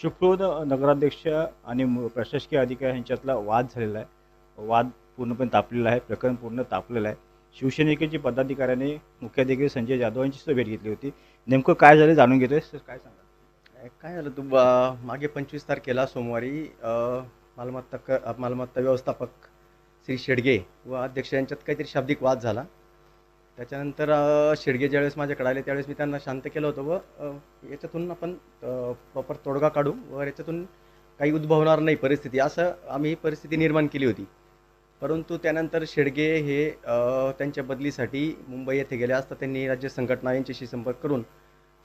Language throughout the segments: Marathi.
चिपळूण नगराध्यक्ष आणि प्रशासकीय अधिकारी यांच्यातला वाद झालेला आहे. वाद पूर्णपणे तापलेला आहे. प्रकरण पूर्ण तापलेलं आहे. शिवसेनेचे पदाधिकाऱ्यांनी मुख्याधिकारी संजय जाधव यांची सुद्धा भेट घेतली होती. नेमकं काय झालं जाणून घेतोय सर, काय सांगा. काय झालं मागे 25 तारखेला सोमवारी मालमत्ता व्यवस्थापक श्री शेडगे व अध्यक्ष यांच्यात काहीतरी शाब्दिक वाद झाला. त्याच्यानंतर शेडगे ज्यावेळेस माझ्याकडे आले त्यावेळेस मी त्यांना शांत केलं होतं व याच्यातून आपण प्रॉपर तोडगा काढू व याच्यातून काही उद्भवणार नाही परिस्थिती, असं आम्ही परिस्थिती निर्माण केली होती. परंतु त्यानंतर शेडगे हे त्यांच्या बदलीसाठी मुंबई येथे गेले असता त्यांनी राज्य संघटना यांच्याशी संपर्क करून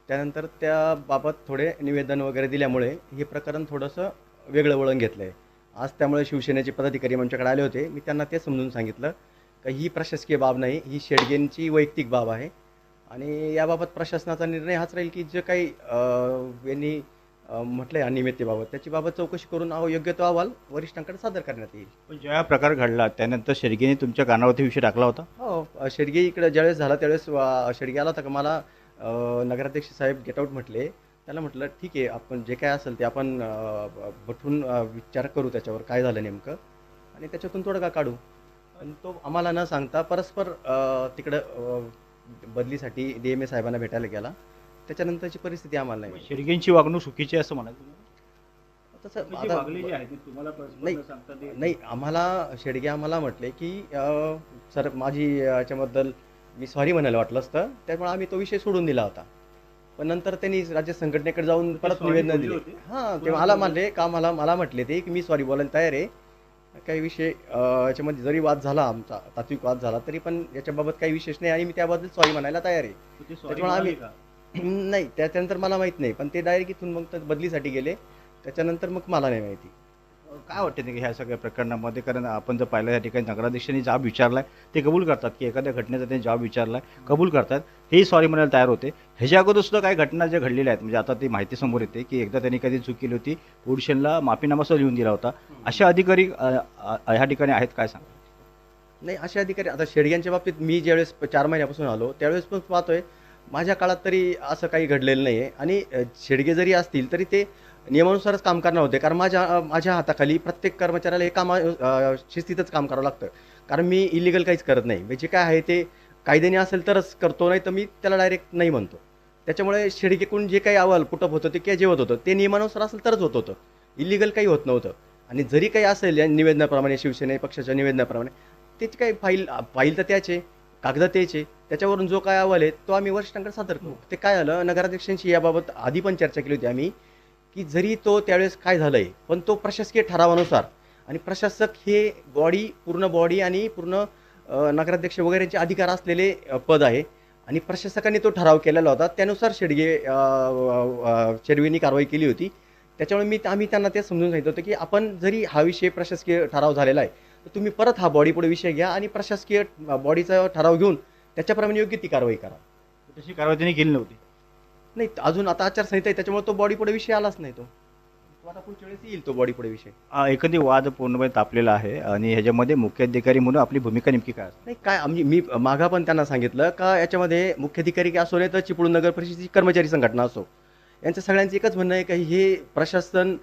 त्यानंतर त्याबाबत थोडे निवेदन वगैरे दिल्यामुळे हे प्रकरण थोडंसं वेगळं वळण घेतलं आहे. आज त्यामुळे शिवसेनेचे पदाधिकारी आमच्याकडे आले होते. मी त्यांना ते समजून सांगितलं की ही प्रशासकीय बाब नाही, ही शेडगेंची वैयक्तिक बाब आहे आणि याबाबत प्रशासनाचा निर्णय हाच राहील की जे काही यांनी म्हटलं आहे अनियमिततेबाबत त्याची बाबत चौकशी करून योग्य तो अहवाल वरिष्ठांकडे सादर करण्यात येईल. पण ज्या प्रकार घडला त्यानंतर शेडगेने तुमच्या कानावरती विषय टाकला होता. हो, शेडगे इकडे ज्यावेळेस झाला त्यावेळेस शेडगे आला होता का मला नगराध्यक्ष साहेब गेट आउट म्हटले. त्याला म्हटलं ठीक आहे, आपण जे काय असेल ते आपण बठून विचार करू त्याच्यावर काय झालं नेमकं आणि त्याच्यातून तोडगा काढू. पण तो आम्हाला न सांगता परस्पर तिकडं बदलीसाठी DMA साहेबांना भेटायला गेला. त्याच्यानंतरची परिस्थिती आम्हाला नाही. शेडगेंची वागणूक चुकीची आहे असं म्हणायचं. तसं म्हणजे वागली जी आहे ती तुम्हाला नाही सांगता नाही आम्हाला शेडगे आम्हाला म्हटले की सर माझी याच्याबद्दल मी सॉरी म्हणायला वाटलं असतं, त्यामुळे आम्ही तो विषय सोडून दिला होता. पण नंतर त्यांनी राज्य संघटनेकडे जाऊन परत निवेदन दिले. हां, ते मला म्हणले का मला म्हटले ते की मी सॉरी बोलायला तयार आहे. काही विषय याच्यामध्ये जरी वाद झाला, आमचा तात्विक वाद झाला तरी पण याच्याबाबत काही विशेष नाही आणि मी त्याबद्दल सॉरी म्हणायला तयार आहे. त्याच्यामुळे आम्ही नाही त्याच्यानंतर मला माहीत नाही, पण ते डायरेक्ट इथून मग बदलीसाठी गेले. त्याच्यानंतर मग मला नाही माहिती. काय वाटते ते ह्या सगळ्या प्रकरणामध्ये, कारण आपण जर पाहिलं या ठिकाणी नगराध्यक्षांनी जाब विचारलाय, ते कबूल करतात की एखाद्या घटनेचा त्यांनी जाब विचारलाय, कबूल करतात, हेही सॉरी म्हणायला तयार होते. ह्याच्या अगोदर सुद्धा काही घटना ज्या घडलेल्या आहेत, म्हणजे आता ती माहिती समोर येते की एकदा त्यांनी कधी चूक केली होती, पोलिसांना माफीनामा सुद्धा लिहून दिला होता. अशा अधिकारी ह्या ठिकाणी आहेत, काय सांगा. नाही, असे अधिकारी आता शेडग्यांच्या बाबतीत मी ज्यावेळेस 4 महिन्यापासून आलो त्यावेळेस पण पाहतोय माझ्या काळात तरी असं काही घडलेलं नाही आहे. आणि शेडगे जरी असतील तरी ते नियमानुसारच काम करणार होते, कारण माझ्या हाताखाली प्रत्येक कर्मचाऱ्याला हे शिस्तीतच काम करावं लागतं. कारण मी इलिगल काहीच करत नाही. म्हणजे जे काय आहे ते कायद्याने असेल तरच करतो, नाही तर मी त्याला डायरेक्ट नाही म्हणतो. त्याच्यामुळे शेडगेकडून जे काही अहवाल पुटअप होतं ते किंवा जे होत होतं ते नियमानुसार असेल तरच होत होतं, इलिगल काही होत नव्हतं. आणि जरी काही असेल या निवेदनाप्रमाणे शिवसेने पक्षाच्या निवेदनाप्रमाणे त्याची काही फाईल तर त्याचे कागद त्याचे, त्याच्यावरून जो काय अहवाल आहे तो आम्ही वरिष्ठांकडे सादर करू. ते काय झालं, नगराध्यक्षांशी याबाबत आधी पण चर्चा केली होती आम्ही की जरी तो त्यावेळेस काय झालं आहे पण तो प्रशासकीय ठरावानुसार, आणि प्रशासक हे पूर्ण बॉडी आणि पूर्ण नगराध्यक्ष वगैरेचे अधिकार असलेले पद आहे आणि प्रशासकांनी तो ठराव केलेला होता. त्यानुसार शेडगेंनी कारवाई केली होती. त्याच्यामुळे आम्ही त्यांना ते समजून सांगितलं होतं की आपण जरी हा विषय प्रशासकीय ठराव झालेला आहे तर तुम्ही परत हा बॉडी पुढे विषय घ्या आणि प्रशासकीय बॉडीचा ठराव घेऊन त्याच्याप्रमाणे योग्य ती कारवाई करा. तशी कारवाई त्यांनी केली नव्हती. नाही, अजून आता आचारसंहिता आहे त्याच्यामुळे तो बॉडी पुढे विषय आलाच नाही. तो आता पुढच्या वेळेस येईल तो बॉडी पुढे विषय. एखादी वाद पूर्णपणे तापलेला आहे आणि ह्याच्यामध्ये मुख्याधिकारी म्हणून आपली भूमिका नेमकी काय असते. नाही काय मी मागा पण त्यांना सांगितलं का याच्यामध्ये मुख्याधिकारी असो नाही तर चिपळूण नगर परिषदेची कर्मचारी संघटना असो, यांचं सगळ्यांचं एकच म्हणणं आहे की हे प्रशासन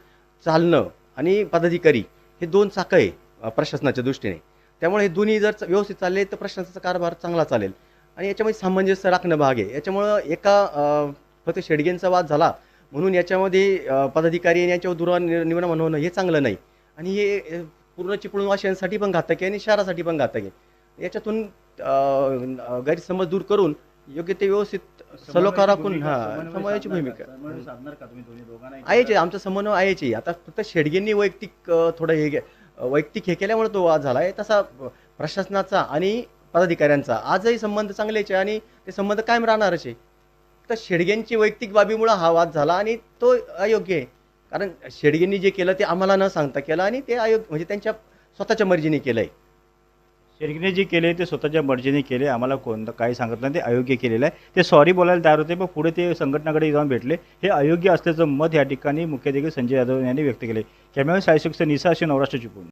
चालणं आणि पदाधिकारी हे 2 चाकं आहे प्रशासनाच्या दृष्टीने. त्यामुळे हे दोन्ही जर व्यवस्थित चालले तर प्रशासनाचा कारभार चांगला चालेल आणि याच्यामध्ये सामंजस्य राखणं भाग आहे. याच्यामुळं फक्त शेडगेंचा वाद झाला म्हणून याच्यामध्ये पदाधिकारी आणि यांच्यावर दुर्निवारण होणं हे चांगलं नाही आणि हे पूर्ण चिपळूणवासियांसाठी पण घातक आहे आणि शहरासाठी पण घातक आहे. याच्यातून गैरसमज दूर करून योग्य ते व्यवस्थित सलोखा राखून समन्वयाची भूमिका आहेच. आमचा समन्वय आहेच. आता फक्त शेडगेंनी वैयक्तिक थोडं वैयक्तिक हे केल्यामुळे तो वाद झाला आहे. तसा प्रशासनाचा आणि पदाधिकाऱ्यांचा आजही संबंध चांगलेच आहे आणि ते संबंध कायम राहणारच आहे. तर शेडगेंची वैयक्तिक बाबीमुळे हा वाद झाला आणि तो अयोग्य आहे. कारण शेडगेंनी जे केलं ते आम्हाला न सांगता केलं आणि ते अयोग्य म्हणजे त्यांच्या स्वतःच्या मर्जीने केलं आहे. शेडगेने जे केले ते स्वतःच्या मर्जीने केले, आम्हाला कोणतं काही सांगत नाही, ते अयोग्य केलेलं आहे. ते सॉरी बोलायला तयार होते, पण पुढे ते संघटनाकडे जाऊन भेटले. हे अयोग्य असल्याचं मत या ठिकाणी मुख्याधिकारी संजय जाधव यांनी व्यक्त केले. कॅमेरा सायसुक्स निसा असे नवराष्ट्र चिपळूण.